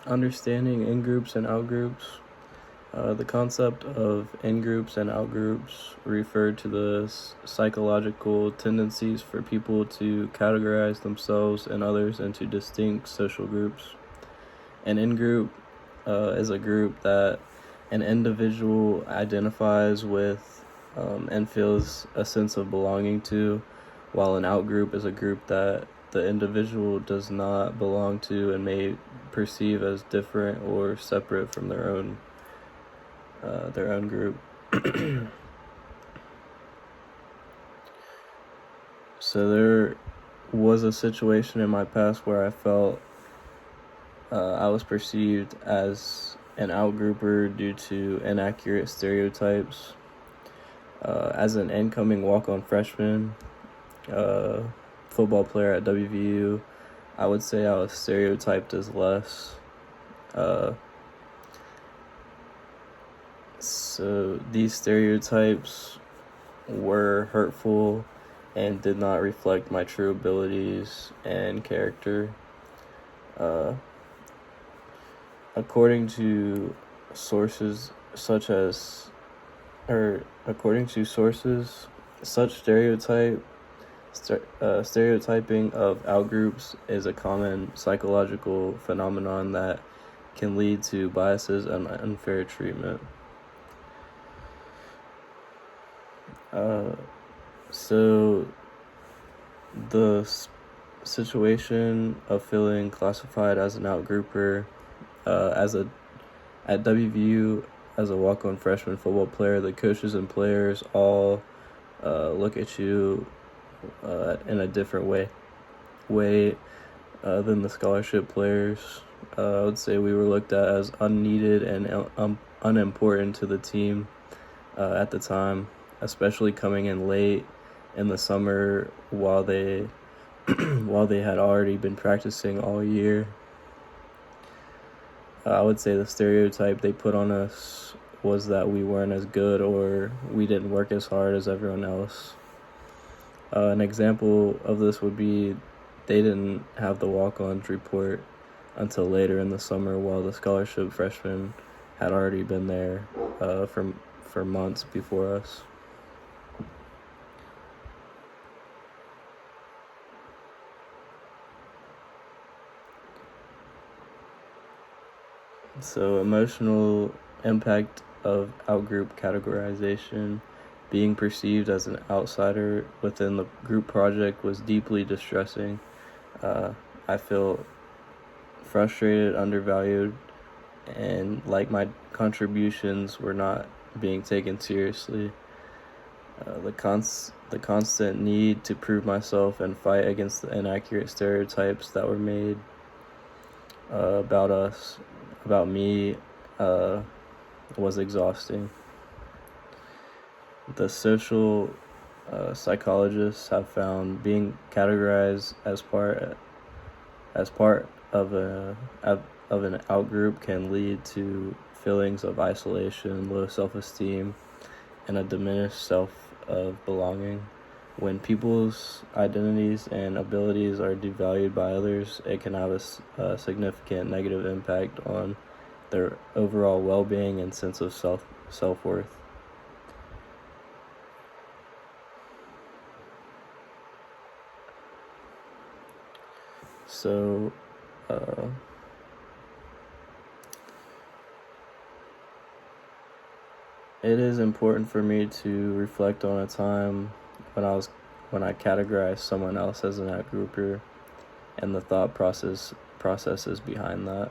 Understanding in-groups and out-groups. The concept of in-groups and out-groups refer to the psychological tendencies for people to categorize themselves and others into distinct social groups. An in-group is a group that an individual identifies with and feels a sense of belonging to, while an out-group is a group that the individual does not belong to and may perceive as different or separate from their own group. So there was a situation in my past where I felt I was perceived as an outgrouper due to inaccurate stereotypes. As an incoming walk-on freshman, football player at WVU, I would say I was stereotyped as less. So these stereotypes were hurtful and did not reflect my true abilities and character. According to sources, such such stereotyping of outgroups is a common psychological phenomenon that can lead to biases and unfair treatment. So the situation of feeling classified as an outgrouper, at WVU, as a walk-on freshman football player, the coaches and players all look at you in a different way than the scholarship players. I would say we were looked at as unneeded and unimportant to the team at the time, especially coming in late in the summer while they had already been practicing all year. I would say the stereotype they put on us was that we weren't as good or we didn't work as hard as everyone else. An example of this would be they didn't have the walk-ons report until later in the summer, while the scholarship freshmen had already been there for months before us. So emotional impact of outgroup categorization. Being perceived as an outsider within the group project was deeply distressing. I feel frustrated, undervalued, and like my contributions were not being taken seriously. The constant need to prove myself and fight against the inaccurate stereotypes that were made about me, was exhausting. The social psychologists have found being categorized as part of an outgroup can lead to feelings of isolation, low self-esteem, and a diminished sense of belonging. When people's identities and abilities are devalued by others, it can have a significant negative impact on their overall well-being and sense of self-worth. So, it is important for me to reflect on a time when I categorized someone else as an outgrouper and the thought processes behind that.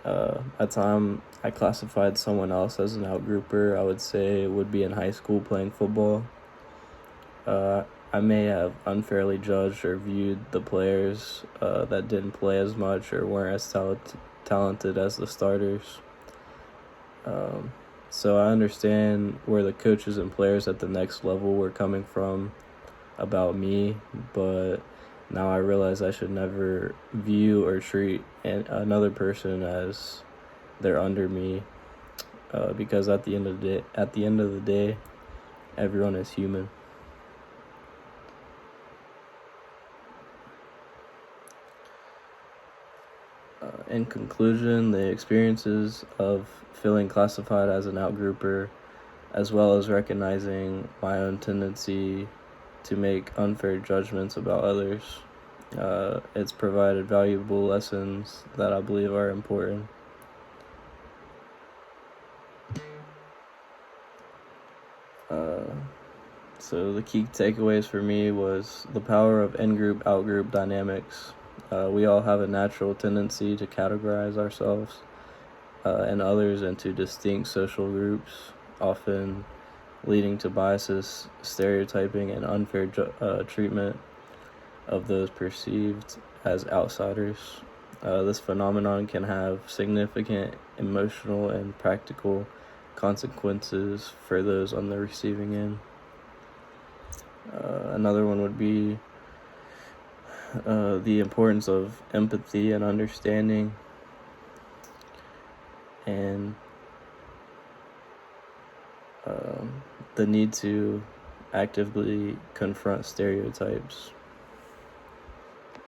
A time I classified someone else as an outgrouper, I would say it would be in high school playing football. I may have unfairly judged or viewed the players that didn't play as much or weren't as talented as the starters. So I understand where the coaches and players at the next level were coming from about me, but now I realize I should never view or treat another person as they're under me, because at the end of the day, everyone is human. In conclusion, the experiences of feeling classified as an outgrouper, as well as recognizing my own tendency to make unfair judgments about others, it's provided valuable lessons that I believe are important. So the key takeaways for me was the power of in-group, out-group dynamics. We all have a natural tendency to categorize ourselves and others into distinct social groups, often leading to biases, stereotyping, and unfair treatment of those perceived as outsiders. This phenomenon can have significant emotional and practical consequences for those on the receiving end. Another one would be the importance of empathy and understanding, and the need to actively confront stereotypes.